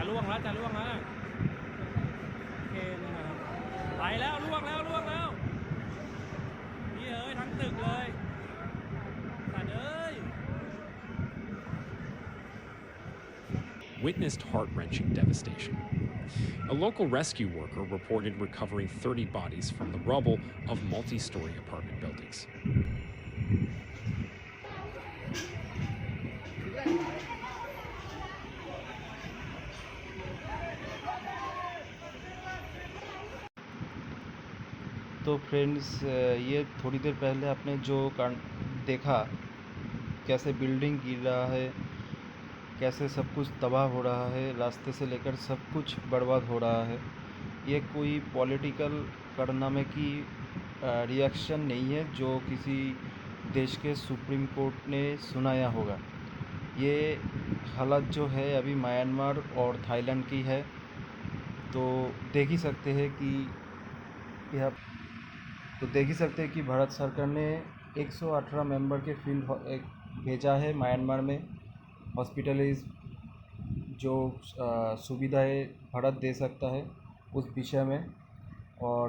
ล่วงแล้วจะล่วงแล้วเคนี่นะครับไปแล้วล่วงแล้วนี่เอ้ยทั้งตึกเลยสัตว์เอ้ย Witnessed heart-wrenching devastation. A local rescue worker reported recovering 30 bodies from the rubble of multi-story apartment buildings. तो friends, ये थोड़ी देर पहले आपने जो देखा कैसे बिल्डिंग गिर रहा है, कैसे सब कुछ तबाह हो रहा है, रास्ते से लेकर सब कुछ बर्बाद हो रहा है। ये कोई पॉलिटिकल कारनामे की रिएक्शन नहीं है जो किसी देश के सुप्रीम कोर्ट ने सुनाया होगा। ये हालत जो है अभी म्यांमार और थाईलैंड की है। तो देख ही सकते हैं कि भारत सरकार ने 118 मेंबर के फील्ड भेजा है म्यांमार में। हॉस्पिटलाइज जो सुविधाएं भारत दे सकता है उस विषय में, और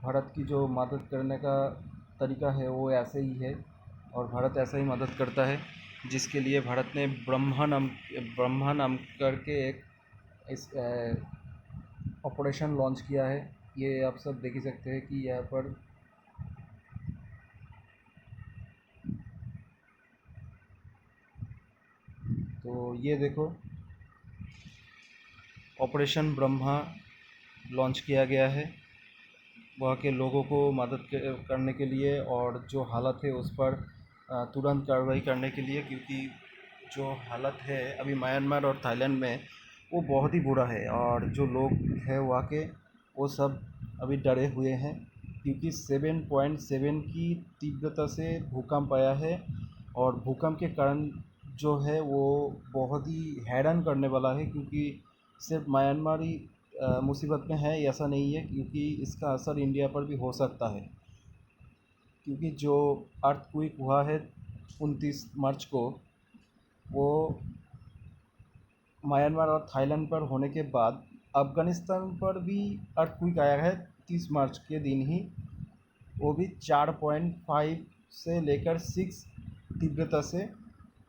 भारत की जो मदद करने का तरीका है वो ऐसे ही है, और भारत ऐसा ही मदद करता है, जिसके लिए भारत ने ब्रह्मा नाम करके एक इस ऑपरेशन लॉन्च किया है। ये आप सब देख ही सकते हैं कि यहाँ पर तो ये देखो ऑपरेशन ब्रह्मा लॉन्च किया गया है वहाँ के लोगों को मदद करने के लिए, और जो हालत है उस पर तुरंत कार्रवाई करने के लिए, क्योंकि जो हालत है अभी म्यांमार और थाईलैंड में वो बहुत ही बुरा है, और जो लोग हैं वहाँ के वो सब अभी डरे हुए हैं, क्योंकि 7.7 की तीव्रता से भूकंप आया है, और भूकंप के कारण जो है वो बहुत ही हैरान करने वाला है, क्योंकि सिर्फ म्यांमार ही मुसीबत में है ऐसा नहीं है, क्योंकि इसका असर इंडिया पर भी हो सकता है। क्योंकि जो अर्थक्वेक हुआ है 29 मार्च को, वो म्यांमार और थाईलैंड पर होने के बाद अफ़गानिस्तान पर भी अर्थक्वेक आया है 30 मार्च के दिन ही। वो भी 4.5 से लेकर 6 तीव्रता से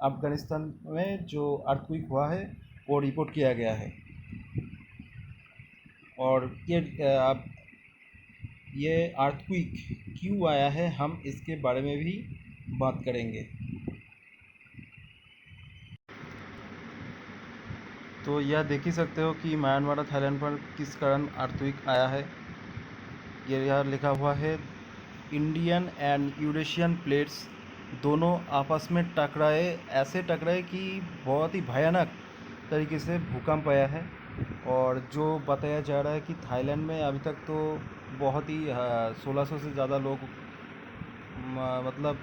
अफ़गानिस्तान में जो अर्थक्वेक हुआ है वो रिपोर्ट किया गया है। और ये अर्थक्वेक क्यों आया है हम इसके बारे में भी बात करेंगे। तो यह देख ही सकते हो कि म्यांमार और थाईलैंड पर किस कारण अर्थक्वेक आया है। ये यहाँ लिखा हुआ है इंडियन एंड यूरेशियन प्लेट्स दोनों आपस में ऐसे टकराए कि बहुत ही भयानक तरीके से भूकंप आया है। और जो बताया जा रहा है कि थाईलैंड में अभी तक तो बहुत ही 1600 से ज़्यादा लोग मतलब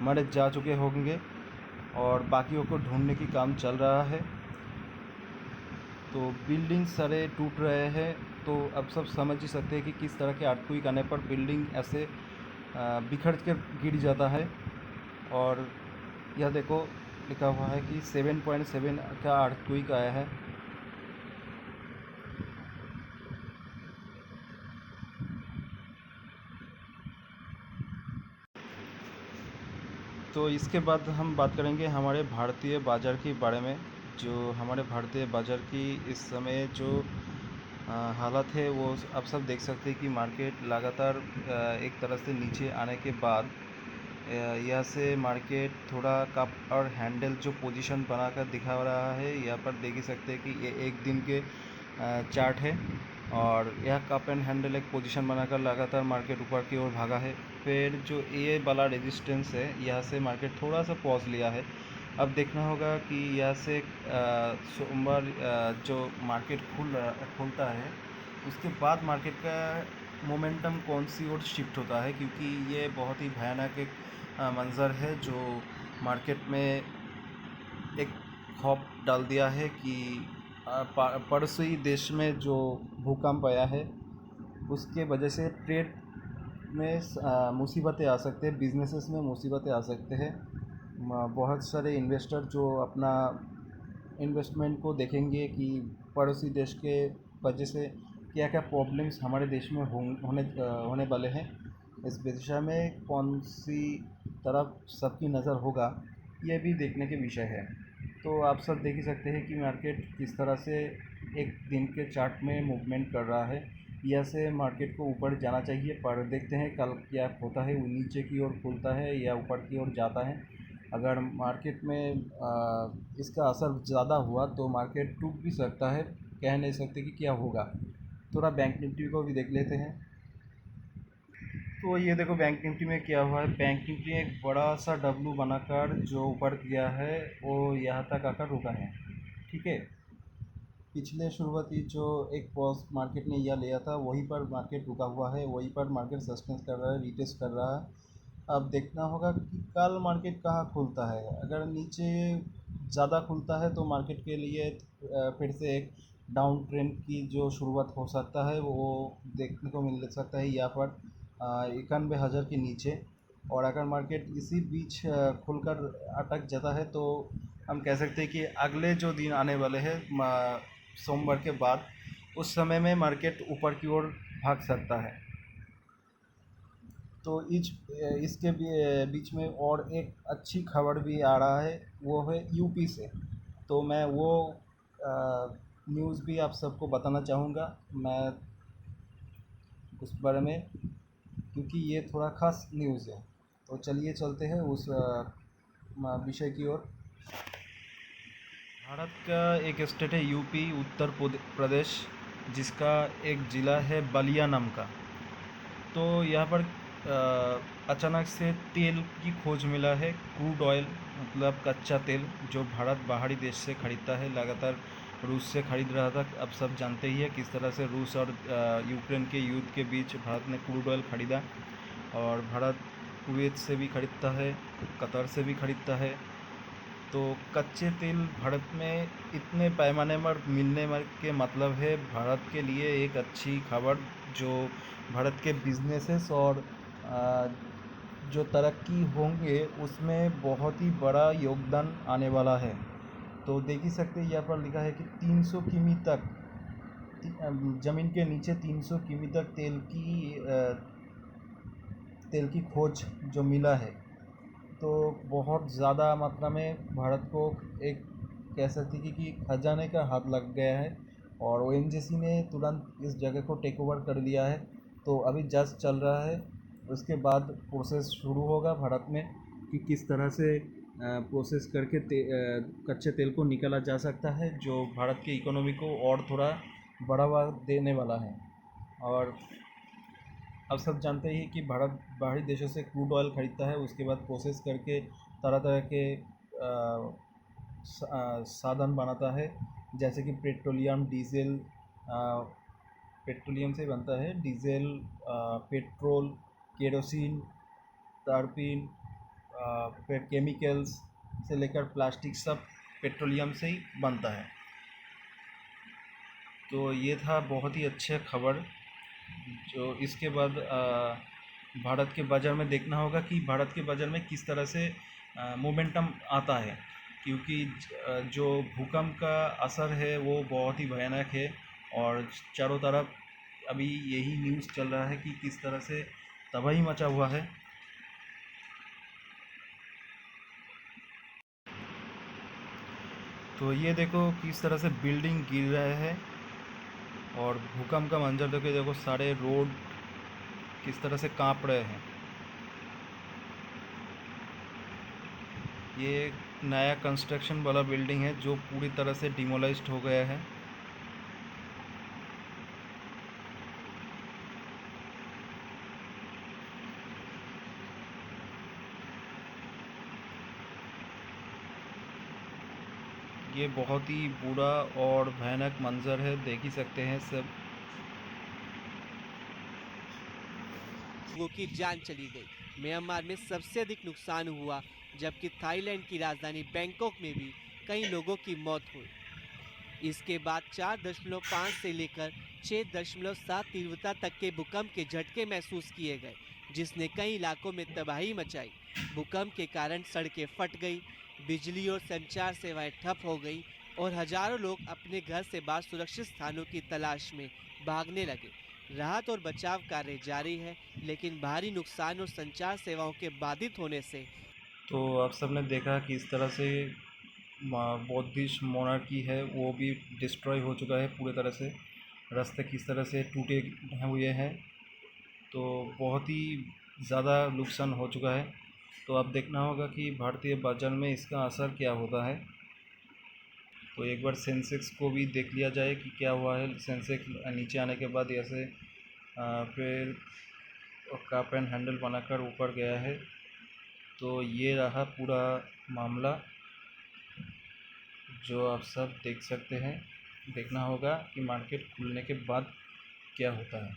मर जा चुके होंगे, और बाकियों को ढूंढने की काम चल रहा है। तो बिल्डिंग सारे टूट रहे हैं, तो अब सब समझ ही सकते हैं कि किस तरह के अर्थक्वेक आने पर बिल्डिंग ऐसे बिखर कर गिर जाता है। और यह देखो लिखा हुआ है कि 7.7 का अर्थक्वेक आया है। तो इसके बाद हम बात करेंगे हमारे भारतीय बाज़ार के बारे में। जो हमारे भारतीय बाज़ार की इस समय जो हालत है वो आप सब देख सकते हैं कि मार्केट लगातार एक तरह से नीचे आने के बाद यहाँ से मार्केट थोड़ा कप और हैंडल जो पोजीशन बनाकर दिखा रहा है। यहाँ पर देख ही सकते हैं कि ये एक दिन के चार्ट है, और यह कप एंड हैंडल एक पोजीशन बनाकर लगातार मार्केट ऊपर की ओर भागा है। फिर जो ये वाला रेजिस्टेंस है यहाँ से मार्केट थोड़ा सा पॉज लिया है। अब देखना होगा कि यहाँ से सोमवार जो मार्केट खुलता है उसके बाद मार्केट का मोमेंटम कौन सी ओर शिफ्ट होता है, क्योंकि ये बहुत ही भयानक एक मंज़र है जो मार्केट में एक खौफ डाल दिया है कि पड़ोसी देश में जो भूकंप आया है उसके वजह से ट्रेड में मुसीबतें आ सकते हैं, बिजनेसेस में मुसीबतें आ सकते हैं। बहुत सारे इन्वेस्टर जो अपना इन्वेस्टमेंट को देखेंगे कि पड़ोसी देश के वजह से क्या क्या प्रॉब्लम्स हमारे देश में होने वाले हैं। इस दिशा में कौन सी तरफ सबकी नज़र होगा, ये भी देखने के विषय है। तो आप सब देख ही सकते हैं कि मार्केट किस तरह से एक दिन के चार्ट में मूवमेंट कर रहा है। यहाँ से मार्केट को ऊपर जाना चाहिए, पर देखते हैं कल क्या होता है। वो नीचे की ओर खुलता है या ऊपर की ओर जाता है। अगर मार्केट में इसका असर ज़्यादा हुआ तो मार्केट टूट भी सकता है, कह नहीं सकते कि क्या होगा। थोड़ा बैंक निफ्टी को भी देख लेते हैं। तो ये देखो बैंक निफ्टी में क्या हुआ है। बैंक निफ्टी एक बड़ा सा डब्लू बनाकर जो ऊपर गया है वो यहाँ तक आकर रुका है, ठीक है। पिछले शुरुआती जो एक पॉज मार्केट ने यह लिया था वहीं पर मार्केट रुका हुआ है, वहीं पर मार्केट सस्टेंस कर रहा है, रिटेस्ट कर रहा है। अब देखना होगा कि कल मार्केट कहाँ खुलता है। अगर नीचे ज़्यादा खुलता है तो मार्केट के लिए फिर से एक डाउन ट्रेंड की जो शुरुआत हो सकता है वो देखने को मिल सकता है यहाँ पर 91,000 के नीचे। और अगर मार्केट इसी बीच खुलकर अटक जाता है तो हम कह सकते हैं कि अगले जो दिन आने वाले हैं सोमवार के बाद, उस समय में मार्केट ऊपर की ओर भाग सकता है। तो इसके बीच में और एक अच्छी खबर भी आ रहा है, वो है यूपी से। तो मैं वो न्यूज़ भी आप सबको बताना चाहूँगा मैं उस बारे में, क्योंकि ये थोड़ा ख़ास न्यूज़ है। तो चलिए चलते हैं उस विषय की ओर। भारत का एक स्टेट है यूपी, उत्तर प्रदेश, जिसका एक ज़िला है बलिया नाम का। तो यहाँ पर अचानक से तेल की खोज मिला है, क्रूड ऑयल मतलब कच्चा तेल, जो भारत बाहरी देश से खरीदता है। लगातार रूस से खरीद रहा था। अब सब जानते ही है किस तरह से रूस और यूक्रेन के युद्ध के बीच भारत ने क्रूड ऑयल खरीदा। और भारत कुवैत से भी खरीदता है, कतर से भी खरीदता है। तो कच्चे तेल भारत में इतने पैमाने पर मिलने के मतलब है भारत के लिए एक अच्छी खबर, जो भारत के बिजनेसेस और जो तरक्की होंगे उसमें बहुत ही बड़ा योगदान आने वाला है। तो देख ही सकते हैं यहाँ पर लिखा है कि 300 किमी तक ज़मीन के नीचे 300 किमी तक तेल की खोज जो मिला है। तो बहुत ज़्यादा मात्रा में भारत को एक कह सकते कि खजाने का हाथ लग गया है। और ओएनजीसी ने तुरंत इस जगह को टेक ओवर कर लिया है। तो अभी जस्ट चल रहा है, उसके बाद प्रोसेस शुरू होगा भारत में कि किस तरह से प्रोसेस करके कच्चे तेल को निकाला जा सकता है, जो भारत की इकोनॉमी को और थोड़ा बढ़ावा देने वाला है। और अब सब जानते ही कि भारत बाहरी देशों से क्रूड ऑयल खरीदता है, उसके बाद प्रोसेस करके तरह तरह के साधन बनाता है, जैसे कि पेट्रोलियम, डीजल, पेट्रोलियम से बनता है डीजल, पेट्रोल, केरोसिन, टर्पीन, फिर केमिकल्स से लेकर प्लास्टिक, सब पेट्रोलियम से ही बनता है। तो ये था बहुत ही अच्छा खबर। जो इसके बाद भारत के बाज़ार में देखना होगा कि भारत के बाज़ार में किस तरह से मोमेंटम आता है, क्योंकि जो भूकंप का असर है वो बहुत ही भयानक है। और चारों तरफ अभी यही न्यूज़ चल रहा है कि किस तरह से तबाही मचा हुआ है। तो ये देखो किस तरह से बिल्डिंग गिर रहे हैं, और भूकंप का मंजर देखो सारे रोड किस तरह से कांप रहे हैं। ये एक नया कंस्ट्रक्शन वाला बिल्डिंग है जो पूरी तरह से डिमोलाइज्ड हो गया है। ये बहुत ही बुरा और भयानक मंजर है, देख ही सकते हैं सब। लोगों की जान चली गई। म्यांमार में सबसे अधिक नुकसान हुआ, जबकि थाईलैंड की राजधानी बैंकॉक में भी कई लोगों की मौत हुई। इसके बाद 4.5 से लेकर 6.7 तीव्रता तक के भूकंप के झटके महसूस किए गए, जिसने कई इलाकों में तबाही मचाई। भूकंप के कारण सड़कें फट गई, बिजली और संचार सेवाएं ठप हो गई और हजारों लोग अपने घर से बाहर सुरक्षित स्थानों की तलाश में भागने लगे। राहत और बचाव कार्य जारी है, लेकिन भारी नुकसान और संचार सेवाओं के बाधित होने से तो आप सबने देखा कि इस तरह से बौद्धिस्ट मोनार्की है वो भी डिस्ट्रॉय हो चुका है पूरी तरह से। रास्ते किस तरह से टूटे हुए हैं, तो बहुत ही ज़्यादा नुकसान हो चुका है। तो अब देखना होगा कि भारतीय बाज़ार में इसका असर क्या होता है। तो एक बार सेंसेक्स को भी देख लिया जाए कि क्या हुआ है। सेंसेक्स नीचे आने के बाद ऐसे फिर कप एंड हैंडल बनाकर ऊपर गया है। तो ये रहा पूरा मामला जो आप सब देख सकते हैं। देखना होगा कि मार्केट खुलने के बाद क्या होता है।